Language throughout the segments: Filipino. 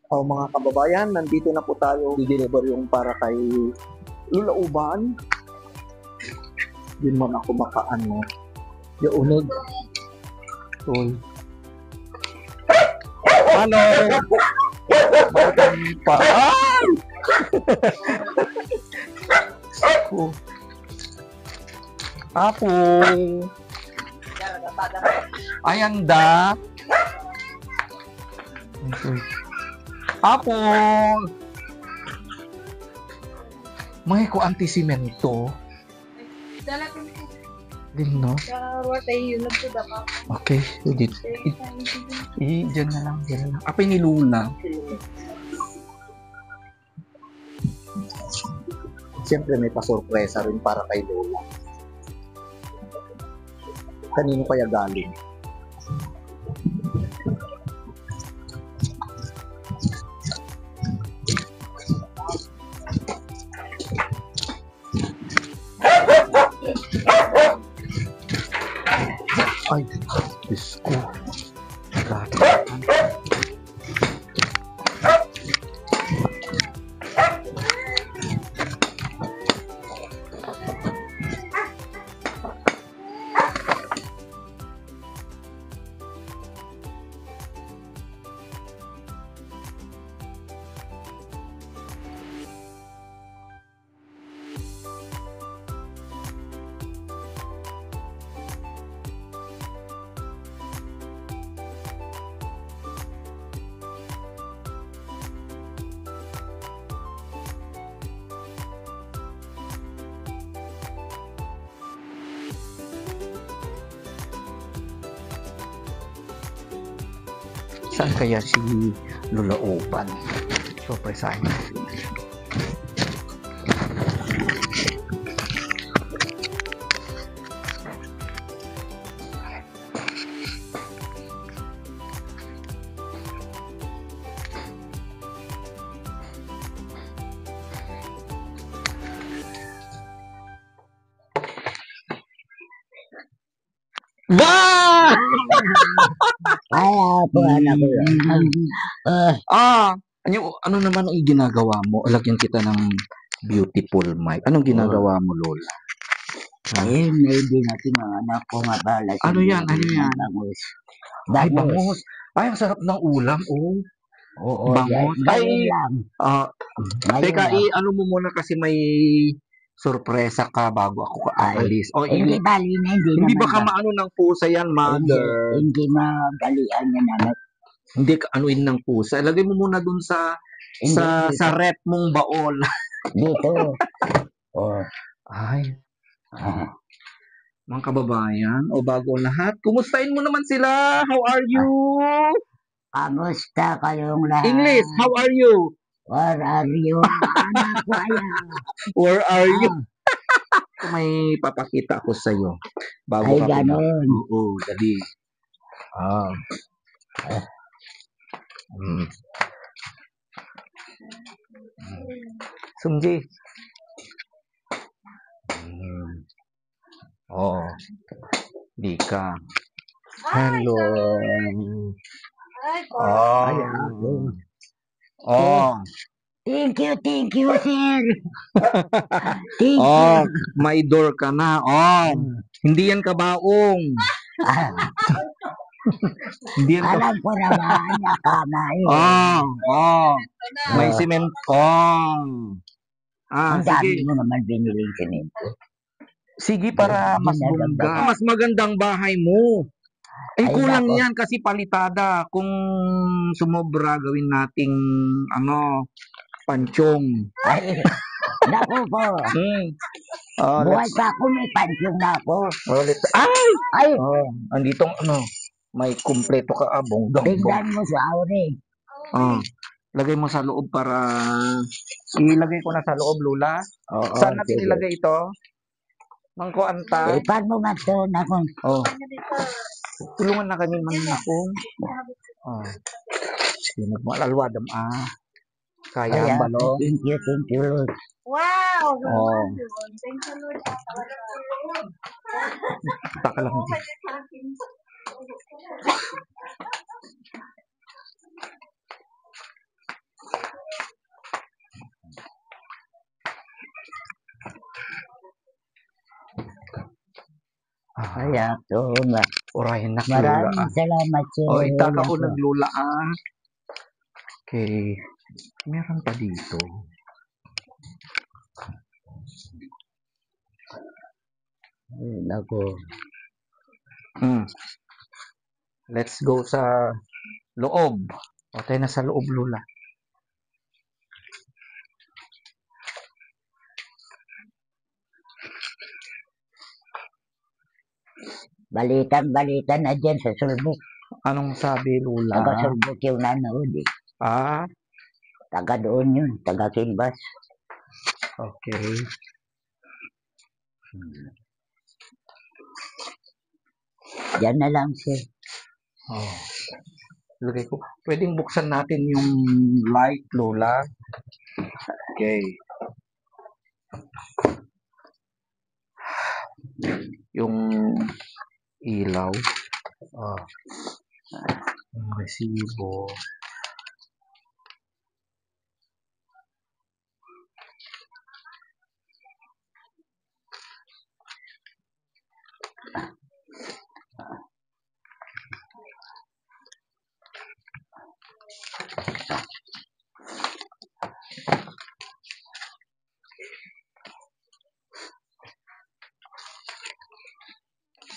Mga kababayan, nandito na po tayo. I-deliver yung para kay Lula Uban. Yun man ako makaano. Yung unog. Uy. Ano? Bakit pa? Ay! Apo. Ayan da. Apo. May ko antisimento. Din no? Okay, dito. Diyan na lang, diyan na lang. Apa ni Lula? Siyempre may pasurpresa rin para kay Lola. Kanino kaya galing? Ay, Diyos ko. Saan kaya si Lula Uban? Surpresahin natin. Ba! Po anak ko yan. Ano naman ang ginagawa mo? Lagyan kita ng beautiful mic. Anong ginagawa mo, Lola? Ay, maybe natin ang anak ko nga pala. Ano yan? Bangus. Ay, bangus. Ay, ang sarap ng ulam. Oh. Oo, bangus. Ngayon lang. Teka, ano mo muna kasi may sorpresa ka bago ako aalis. Hindi bali na, hindi baka maano ng pusa yan, mother. Hindi magalian na naman. Hindi ka anuin ng pusa. Ilagay mo muna dun sa rep mong baon. Dito. Ay. Mga kababayan, bago lahat, kumustahin mo naman sila? How are you? Kamusta kayong lahat? English, how are you? Where are you? Anak ko ayan. Where are you? May papakita ako sa iyo. Bago ay, ganun. Oo, dali. Sumji. Dika. Hello. Thank you, sir. Thank you. May door ka na. Hindi yan kabaong. Hindi yan alam ko naman, nakama may simento. Ang dami mo naman biniling simento. Sige, para mas bongga. Mas magandang bahay mo. Kulang yan kasi palitada. Kung sumobra, gawin nating pansyong. Naku po. Buhay pa ako, may pansyong na ako. Ay! Anditong may kumpleto ka bonggang. Tingnan mo sa auring. Lagay mo sa loob para ilagay ko na sa loob, Lula. Saan natin ilagay ito? Mangko anta. Paano nga ito na kung... Tulungan na kami man ako. Malalwadam kaya ang balon. Thank you, Lord. Wow! Thank you, Lord. Taka lang. Kaya to, Orahin na lula. maraming salamat sir. O, itaka ko naglula Okay. Meron pa dito. Ako. Let's go sa loob. O, tayo na sa loob, lula. Balitan na dyan sa sulbok. Anong sabi, lula? Taga-sulbok yung nanood eh. Taga doon yun, taga Kinbas. Okay. Diyan na lang siya. Lagay ko. Pwedeng buksan natin yung light, lula. Okay. Yung ilaw. Yung resibo.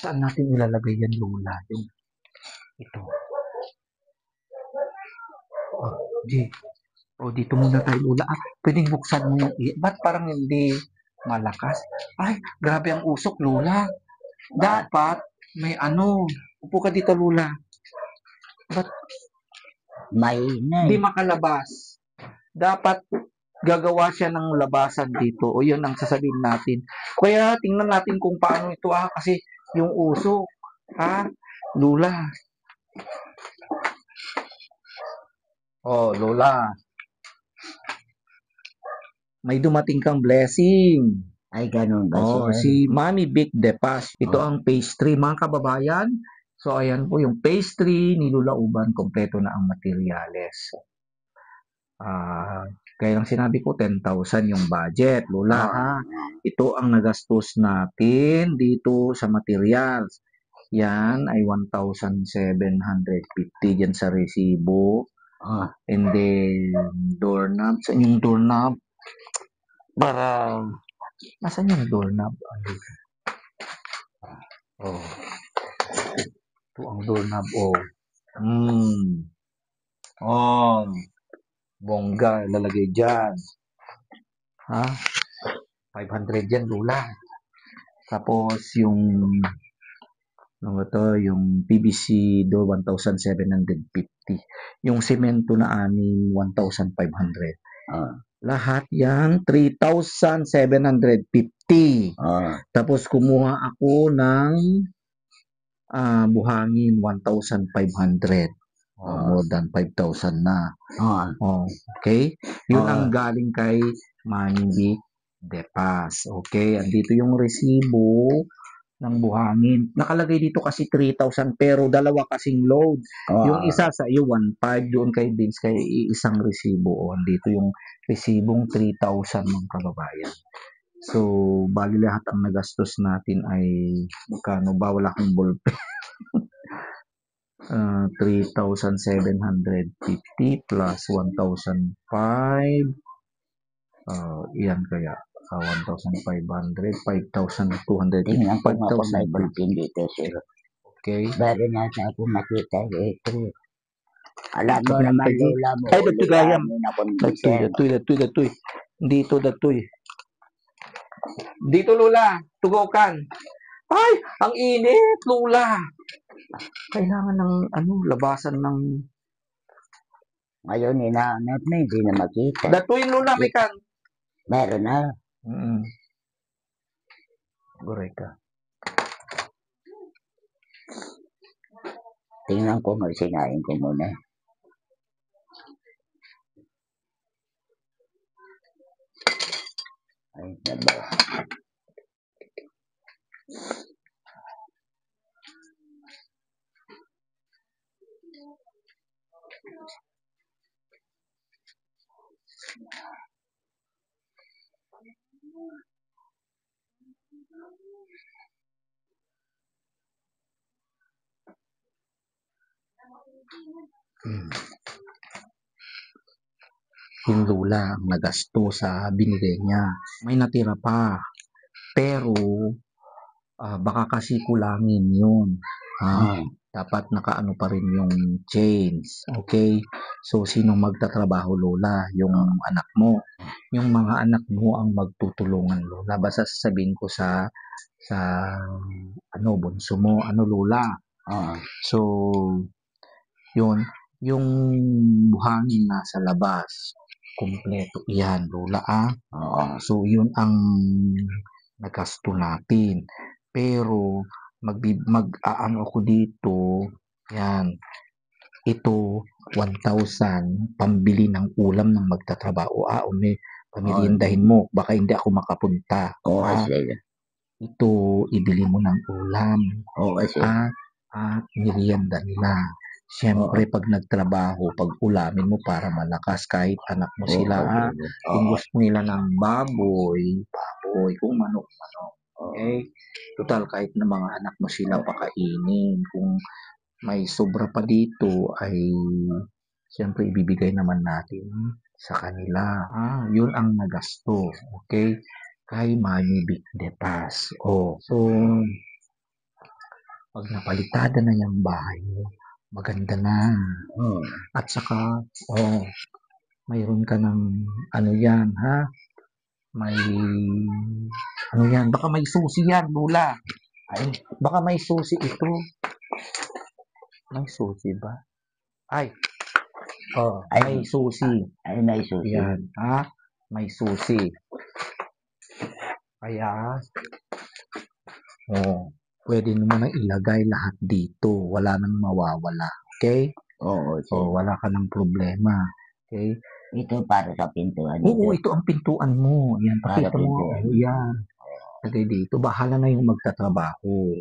Saan natin ilalagay yan, lula? Yung ito. Dito muna tayo, lula. Pwedeng buksan mo yung ba't parang hindi malakas? Ay, grabe ang usok, lula. Dapat may upo ka dito, lula. Ba't hindi makalabas? Dapat gagawa siya ng labasan dito. O yun ang sasabihin natin. Kaya tingnan natin kung paano ito kasi yung usok. Lula. Lola. May dumating kang blessing. Ay, ganun ba siya? Si Mami Vic Depas. Ito ang pastry, mga kababayan. So, ayan po yung pastry, nilulauban, kompleto na ang materyales. Kaya lang sinabi ko, 10,000 yung budget, lula. Ito ang nagastos natin dito sa materials. Yan ay 1,750 dyan sa resibo. And then, doorknob. Saan yung doorknob? Nasaan yung doorknob? Ito ang doorknob. Bongga, lalagay dyan. 500 yan, lula. Tapos, yung PVC door, 1,750. Yung semento na aning 1,500. Lahat yan, 3,750. Tapos, kumuha ako ng buhangin, 1,500. More than 5,000 na. Okay? Yun ang galing kay Mami Vic Depas. Okay? Andito yung resibo ng buhangin. Nakalagay dito kasi 3,000 pero dalawa kasing load. Yung isa sa iyo 1,500, doon kay Vince kay isang resibo. Andito yung resibong 3,000 ng kababayan. So, bali lahat ang nagastos natin ay magkano ba? Wala akong ballpen. 3,750 plus 1,005. Iyan kaya 1,500, 5,200. Tingnan ko nga kung may ballpen dito, sir. Okay. Bari na ako makita ito. Alam mo naman, lula mo. Ay, datoy. Dito, lula. Tugokan. Ay, ang init, lula. Kailangan ng labasan ng... Ngayon, inaanap na, hindi na makita. Datoy, lula, may kan. Meron na. Goreka. Tingnan ko, sinain ko muna. Ay, naba. Yung lula ang nagasto sa binigay niya. May natira pa. Pero, baka kasi kulangin yun. Dapat nakaano pa rin yung chains. Okay? So, sinong magtatrabaho, Lola? Yung anak mo. Yung mga anak mo ang magtutulungan, Lola. Basta sasabihin ko sa bunso mo, Lola. So, yun, yung buhangin nasa labas, kumpleto yan, Lola, So, yun ang nagasto natin. Pero, mag-aano ako dito, yan, ito, 1,000, pambili ng ulam ng magtatrabaho. May pamilyendahin mo, baka hindi ako makapunta. Ito, ibili mo ng ulam. At merienda nila. Siyempre, pag nagtrabaho, pag ulamin mo para malakas, kahit anak mo sila, kung gusto nila ng baboy, kung manok. Okay? Total, kahit na mga anak mo sila pakainin. Kung may sobra pa dito, ay siyempre, ibibigay naman natin sa kanila. Yun ang nagasto. Okay? Kay Manny Vic de Paz. So, pag napalitada na yung bahay mo, maganda na. At saka, mayroon ka ng yan, ha? May, yan, baka may susi yan, Lula. Ay, baka may susi ito. May susi ba? May susi. May susi. Yan, ha? May susi. Kaya, pwede naman na ilagay lahat dito. Wala nang mawawala. Okay? So, wala ka ng problema. Okay? Ito para sa pintuan. Oo, ito ang pintuan mo. Yan, pakita mo. Yan. Lagay dito. Bahala na yung magtatrabaho.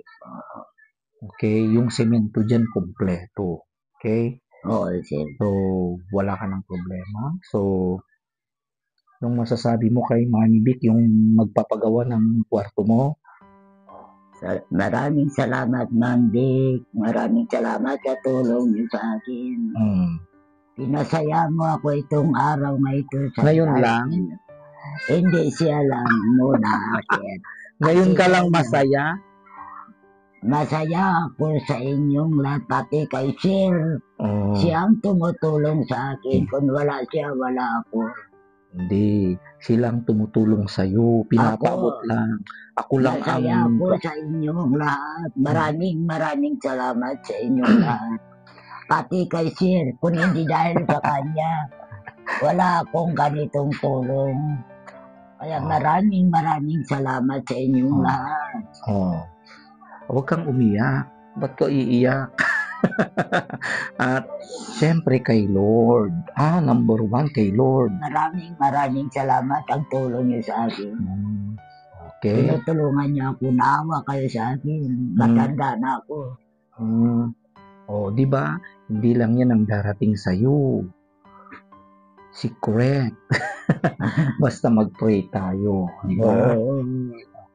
Okay? Yung semento dyan, kompleto. Okay? So, wala ka ng problema. So, yung masasabi mo kay Manny Vic, yung magpapagawa ng kwarto mo? Maraming salamat, Ma'am Vic. Maraming salamat sa tulong niyo sa akin. Pinasaya mo ako itong araw na ito. Ngayon lang? Hindi siya lang muna. Ngayon ka lang masaya? Masaya ako sa inyong lahat, pati kay Sir. Siyang tumutulong sa akin. Kung wala siya, wala ako. Hindi. Silang tumutulong sa'yo. Pinapaabot lang. Ako lang masaya ako sa inyong lahat. Maraming salamat sa inyong lahat. Pati kay Sir, kung hindi dahil sa kanya, wala akong ganitong tulong. Kaya maraming salamat sa inyong lahat. Huwag kang umiyak. Ba't ka iiyak? At siyempre kay Lord. Number 1 kay Lord. Maraming salamat ang tulong niyo sa akin. Okay. Tinutulungan niyo ako, naawa kayo sa akin. Matanda na ako. Di ba? Hindi lang yan ang darating sa'yo. Secret. Basta mag-pray tayo. Di ba?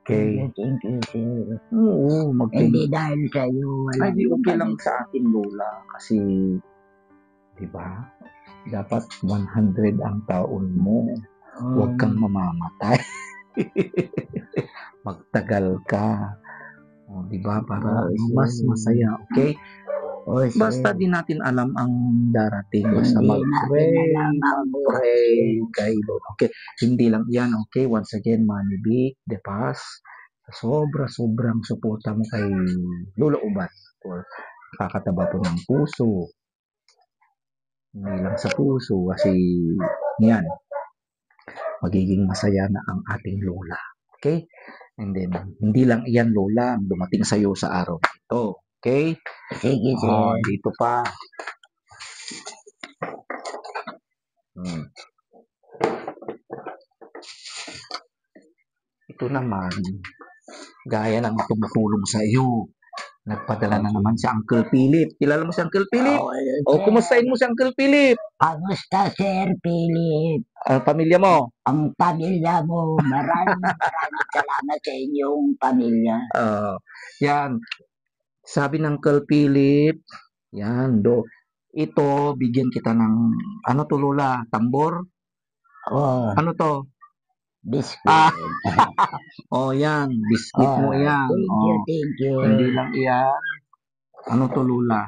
Okay. Thank you, Sir. Oo, hindi dahil sa'yo. Hindi okay lang sa akin, Lola. Kasi, di ba? Dapat 100 ang taon mo. Huwag kang mamamatay. Magtagal ka. Di ba? Para mas masaya. Okay? Basta di natin alam ang darating. Basta mag-pray kay Lord. Okay, hindi lang yan. Okay, once again, Manny Vic de Paz, sobrang suporta mo kay Lolo Uban. Kakataba po ng puso. Hindi lang sa puso kasi yan, magiging masaya na ang ating Lola. Okay? And then, hindi lang iyan, Lola, dumating sa iyo sa araw ito. Okay? Sige, Sir. Dito pa. Ito naman, gaya ng tumutulong sa iyo. Nagpadala na naman si Uncle Philip. Kilala mo si Uncle Philip? Kumustahin mo si Uncle Philip? Kamusta, Sir Philip? Ang pamilya mo? Ang pamilya mo. Maraming salamat sa inyong pamilya. Yan. Sabi ng Uncle Philip, yan, ito, bigyan kita ng, ano to Lola, tambor? Oh, Ano to? biscuit. Oh, yan, biscuit mo Oh, yan. thank you. Hindi lang iyan. Ano to Lola?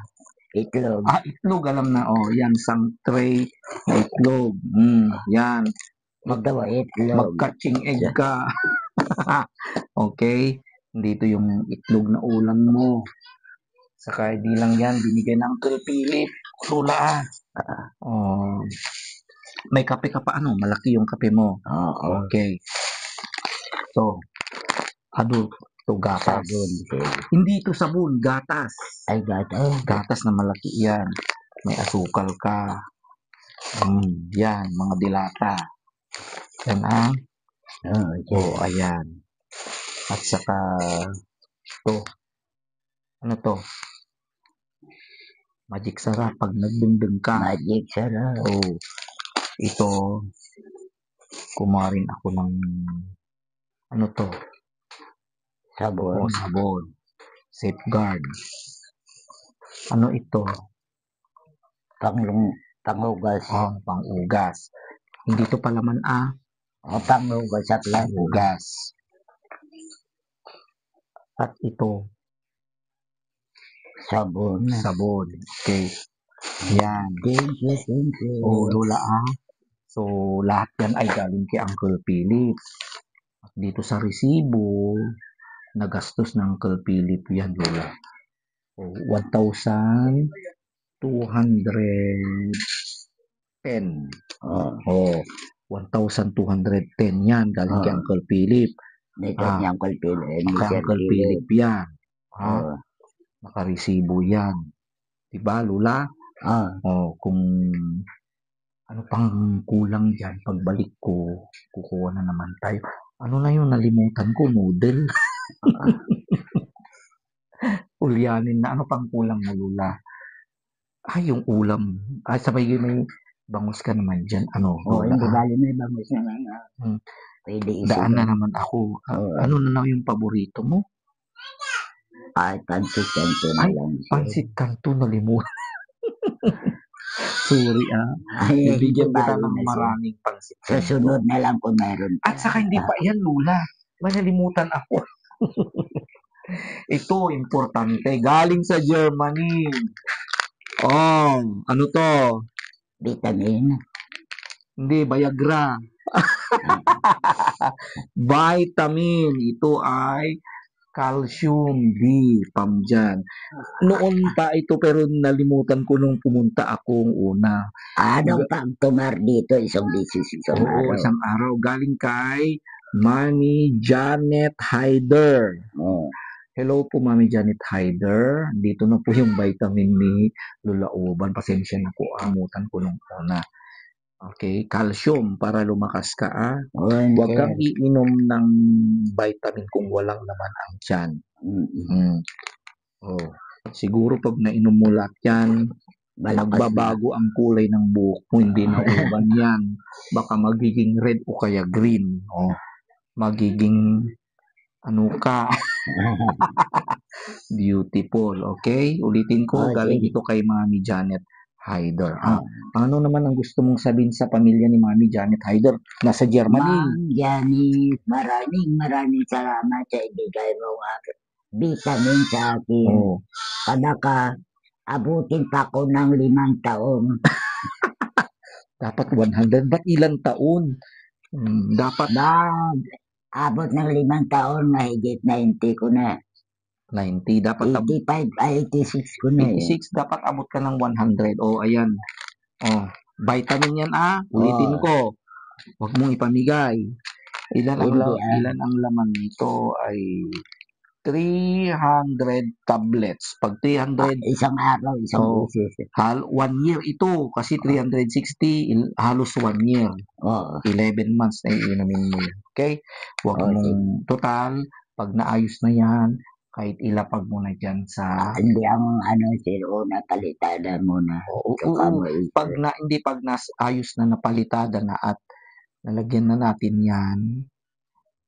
Itlog. Itlog, alam na. Oh, yan, isang tray na itlog. Yan. Ito, itlog. Mag-catching egg ka. Okay? Dito yung itlog na ulam mo. Saka di lang yan, binigay ng Uncle Philip. Lola. Oh, may kape ka pa, ano? Malaki yung kape mo. Oo. Okay. So, to gatas. Sabon. Hindi ito sabon, gatas. Ay, gatas. Gatas na malaki yan. May asukal ka. Yan, mga dilata. Yan ang. Ayan. At saka, to. Ano to? Magic sarap pag nagdungdung ka. Magic sarap. Ito, kumarin ako ng, ano to? Sabon. Sabon. Safeguard. Ano ito? Pangugas. Pangugas. Hindi to palaman Pangugas sa plato. Pangugas. At ito, sabon. Okay. Yan. Thank you. Lola So, lahat yan ay galing kay Uncle Philip. At dito sa resibo, nagastos ng Uncle Philip yan, Lola. 1,210. 1,210 yan, galing kay Uncle Philip. Uncle Philip yan. Nakaresibo yan. Diba, Lola? Kung ano pang kulang dyan, pagbalik ko, kukuha na naman tayo. Ano na yun, nalimutan ko, noodle. Ulyanin na, ano pang kulang mo, Lola? Yung ulam. Sabay yun, may bangus ka naman dyan. Lola? Hindi bali may bangus naman. Pwede Daan na naman ako. Ano na yung paborito mo? Pansit kanto na lang. Pansit kanto, nalimutan. Sorry Bibigyan kita ng maraming pansit kanto. Susunod na lang kung meron. At saka hindi pa yan, Lola. May nalimutan ako. Ito, importante. Galing sa Germany. Ano to? Vitamin. Hindi, Viagra. Vitamin. Ito ay calcium D. Dyan. Noon pa ito pero nalimutan ko nung pumunta akong una. Anong pagtumar dito? Isang araw. Isang araw. Galing kay Mami Janet Hyder. Hello po, Mami Janet Hyder. Dito na po yung vitamin ni Lola Uban. Pasensya na po, amutan ko nung una. Okay, calcium para lumakas ka. Huwag kang iinom ng vitamin kung walang laman ang tiyan. Siguro pag nainom mo lahat yan, magbabago ang kulay ng buhok mo, hindi na uban yan. Baka magiging red o kaya green. Magiging ano ka. Beautiful. Okay? Ulitin ko, galing ito kay Mami Janet Hyder. Ano naman ang gusto mong sabihin sa pamilya ni Mami Janet Hyder? Nasa Germany. Ma'am Janet, maraming salamat sa ibigay mo vitamin sa akin. Kada abutin pa ko ng 5 taon. Dapat 100. Ba't ilang taon? Dapat abot ng 5 taon, mahigit 90 ko na. 90. Dapat 85, 86 ko na. 86, dapat abot ka ng 100. Ayan. Vitamin yan Ulitin ko. Huwag mong ipamigay. Ilan ang laman nito ay 300 tablets. Pag 300 isang araw, isang beses. 1 year ito kasi 360 halos 1 year. 11 months na iinumin mo. Okay? Huwag mong total pag naayos na yan, kahit ilapag mo na dyan sa hindi ang na palitada mo na. Pag ayos na napalitada na at nalagyan na natin yan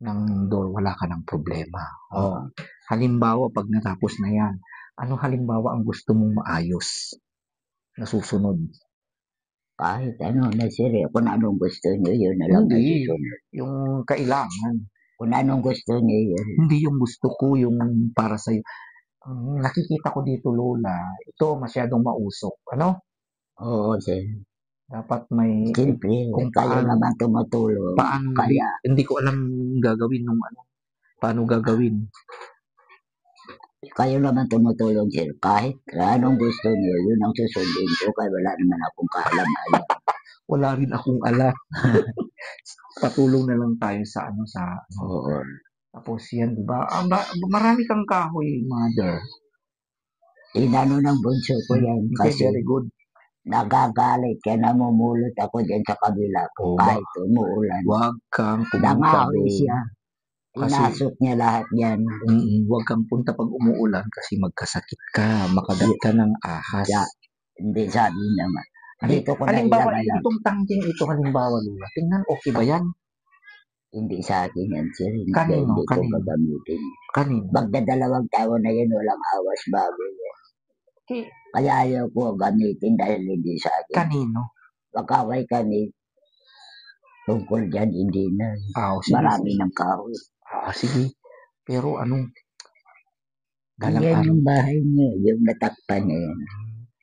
ng door, wala ka ng problema. Halimbawa, pag natapos na yan, ano halimbawa ang gusto mong maayos? nasusunod. Kahit ano na sir, kung anong gusto niyo, yun na lang Hindi. nasusunod. Yung kailangan. Kung anong gusto niyo, yun. Hindi yung gusto ko, yung para sa'yo. Nakikita ko dito, Lola, ito masyadong mausok. Ano? Oo, sir. Dapat may Siyempre, kung kayo paano, naman tumutulong. Kaya, hindi ko alam gagawin nung ano. Paano gagawin? kayo naman tumutulong, sir. Kahit anong gusto niyo, yun ang susundin ko. Kaya wala naman akong kaalam-alam. Wala rin akong alam. Patulong na lang tayo sa ano. Oo. Tapos yan, diba? Marami kang kahoy, mother. Inano ng bunso ko yan Okay, kasi very good. nagagalit kaya namumulot ako dyan sa kabila ko Oo, kahit umuulan. Huwag kang pumunta Nangahoy doon. siya. Kasi- Inasok niya lahat yan. Huwag kang punta pag umuulan kasi magkasakit ka, makagat ka ng ahas. Yeah. Hindi sabi naman. Dito ko na Halimbawa, ilagay lang. itong tangking ito, halimbawa, Lula, tingnan, okay ba yan? Hindi sa akin yan, sir. Kanino? Hindi ko gagamitin. Kanino? Magdadalawang taon na yan, walang awas bago yan. Okay. Kaya ayaw ko gamitin dahil hindi sa akin. Kanino? Magkaway kami. Tungkol dyan, hindi na. Sige. Marami ng kahoy. Sige. Pero dalang Yan araw. yung bahay niya, yung natakpan niya yan.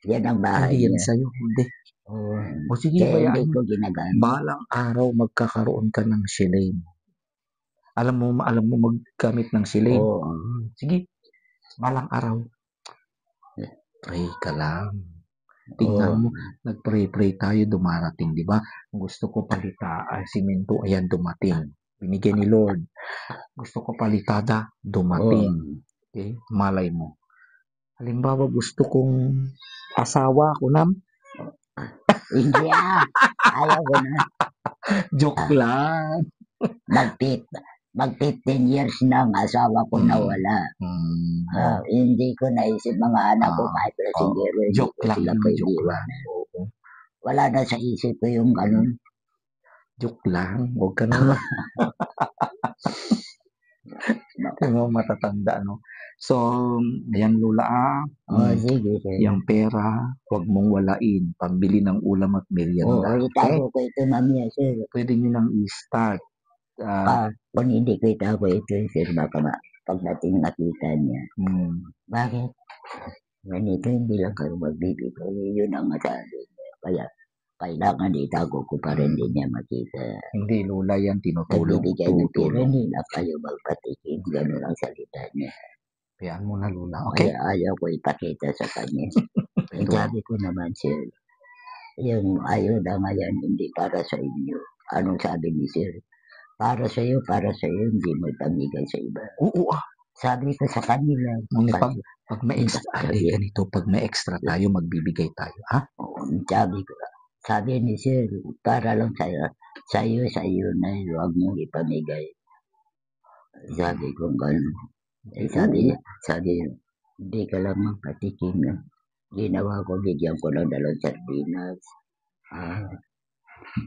Yan ang bahay Hindi yan niya. sa'yo. Hindi. Oo. Sige, Kaya bayaan hindi mo. ko ginagamit. Balang araw magkakaroon ka ng silane. Alam mo maggamit ng silane? Oo. Sige. Balang araw. Pray ka lang. Tingnan mo, nag-pray tayo, dumarating, di ba? Gusto ko simento, ayan, dumating. Binigay ni Lord. Gusto ko palitada, dumating. Okay? Malay mo. Halimbawa, gusto kong asawa ko na. Hindi ayaw ko na. Joke lang. Mag 15 years na ang asawa ko nawala. Hindi ko naisip mga anak ko kahit presidero. Joke lang. Wala na sa isip ko yung ganun. Joke lang. Huwag ka na. Matatanda, no? So, ayan, Lula, sige. yung pera, huwag mong walain. Pambili ng ulam at merienda. Itago ko ito mamaya, sir. Pwede nyo nang i-start. Kung hindi ko itago ito, sir, baka pagdating nakita niya. Bakit? Ganito, hindi lang kayo magbibigay. Yun ang masabi niya. Kaya, kailangan itago ko para hindi niya makita. Hindi, Lola, yan tinutulong. Nagbibigay ng pera, hindi na kayo magpatikim. Ganun ang salita niya. Kayaan mo na, Lola. Okay? Kaya ayaw ko ipakita sa kanya. Yung sabi ko naman, sir, yung ayuda ngayon, hindi para sa inyo. Anong sabi ni sir? Para sa iyo, hindi mo ipamigay sa iba. Oo, Sabi ko sa kanila. Pag may extra, ganito, pag may extra tayo, magbibigay tayo, ha? Sabi ko, sabi ni sir, para lang sa iyo na huwag mong ipamigay. Sabi ko, gano'n. Sabi, hindi ka lang magpatikim. Ginawa ko, bigyan ko ng 2 sardinas.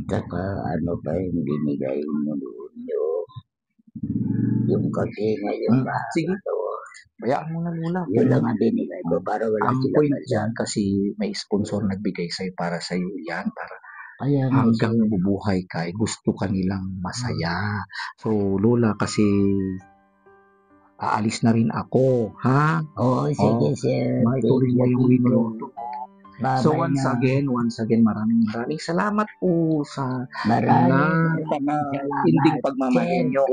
Saka ano pa yung binigay mo doon yung kape ngayon ba? Sige. Bayaan mo na, Lola. Yun lang ang binigay ko para wala Ang silang point dyan, kasi may sponsor nagbigay sa'yo para sa'yo yan. Para Kaya hanggang bubuhay ka, gusto ka nilang masaya. So, Lola, kasi aalis na rin ako, ha? Oo, sige, sir. Maituloy mo yung linuluto. So, Babay once again, maraming salamat po sa Maraming inding pagmamahal nyo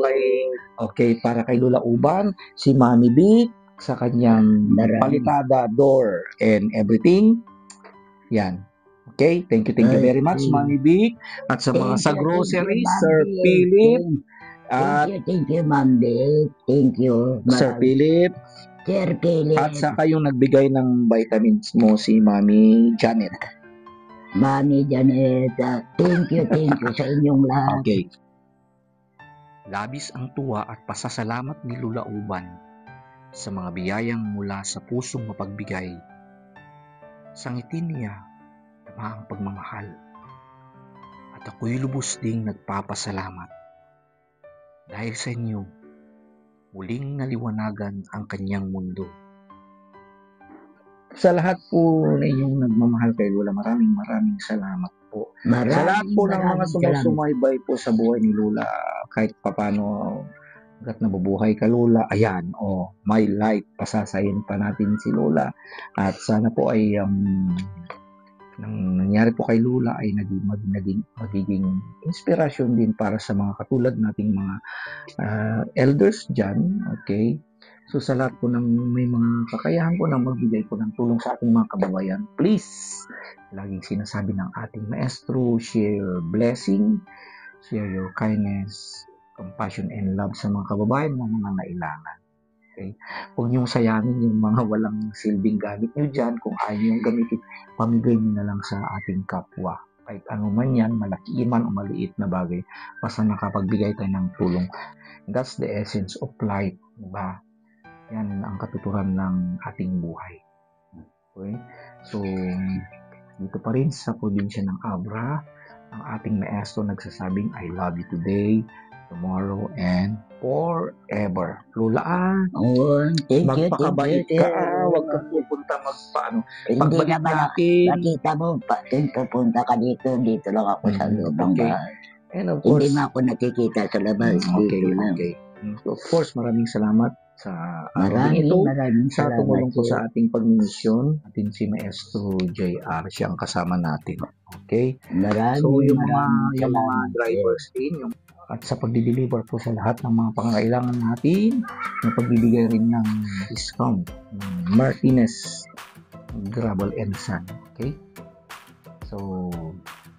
para kay Lola Uban, si Mami Vic, sa kanyang palitada, door, and everything. Yan. Okay? Thank you very much, Mami Vic. At sa mga sa grocery, Sir Philip. Thank you, Ma'am Vic. Thank you. Sir Philip. At saka yung nagbigay ng vitamins mo, si Mami Janet. Mami Janet, thank you sa inyong lahat. Okay. Labis ang tuwa at pasasalamat ni Lola Uban sa mga biyayang mula sa pusong mapagbigay. Sa ngiti niya, tama ang pagmamahal. At ako'y lubos ding nagpapasalamat. Dahil sa inyo, muling naliwanagan ang kanyang mundo. Sa lahat po na inyong nagmamahal kay Lola, maraming salamat po. Sa lahat po ng mga sumusumaybay po sa buhay ni Lola, kahit papano hanggat nabubuhay ka Lola, ayan, my life, pasasayin pa natin si Lola. At sana po ay nang nangyari po kay Lola ay magiging inspirasyon din para sa mga katulad nating mga elders dyan, okay? So sa lahat po ng may mga kakayahan po na magbigay po ng tulong sa ating mga kababayan, please, laging sinasabi ng ating maestro, share blessing, share your kindness, compassion, and love sa mga kababayan na mga nailangan. Okay? Huwag niyong sayangin yung mga walang silbing gamit niyo dyan. Kung ayaw niyong gamitin, pamigay niyo na lang sa ating kapwa. Kahit ano man yan, malaki man o maliit na bagay, basta nakapagbigay tayo ng tulong. That's the essence of life, diba? Yan ang katuturan ng ating buhay. Okay? So, dito pa rin sa probinsya ng Abra, ang ating maestro nagsasabing, I love you today, tomorrow, and forever. Lola, thank you. magpakabait ka, huwag kang pupunta magpaano. Hindi Pagbalik naman natin, nakita mo, pupunta ka dito lang ako sa loob ng okay. bahay. And of course, Hindi na ako nakikita sa labas. okay, Dito lang. okay. So, of course, maraming salamat sa Maraming sa salamat. tumulong po sa ating pagmimisyon. Atin si Maestro JR, siya ang kasama natin. Okay? Maraming, So, yung mga salamat, drivers din, at sa pagdi-deliver po sa lahat ng mga pangangailangan natin, na pagbibigay rin ng discount ng Martinez Gravel and Sand. Okay? So,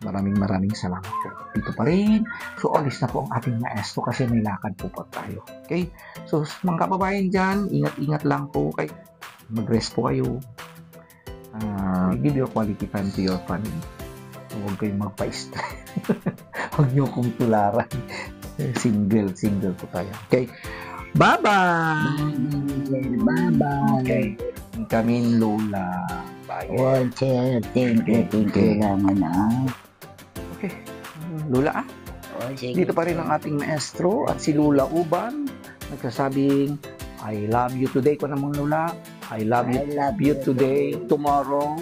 maraming salamat po. Dito pa rin. So, alis na po ang ating maestro kasi may lakad po pa tayo. Okay? So, mga kababayan dyan, ingat-ingat lang po. Okay? Mag-rest po kayo. Give your quality time to your family. Huwag kayong magpa-stress. Huwag nyo kong tularan. Single po tayo. Okay? Bye-bye! Bye-bye. Okay. Kami Lola. Bye. Thank you naman Okay. Lola, dito pa rin ang ating maestro at si Lola Uban nagsasabing, I love you today ko namang Lola. I love you today, tomorrow.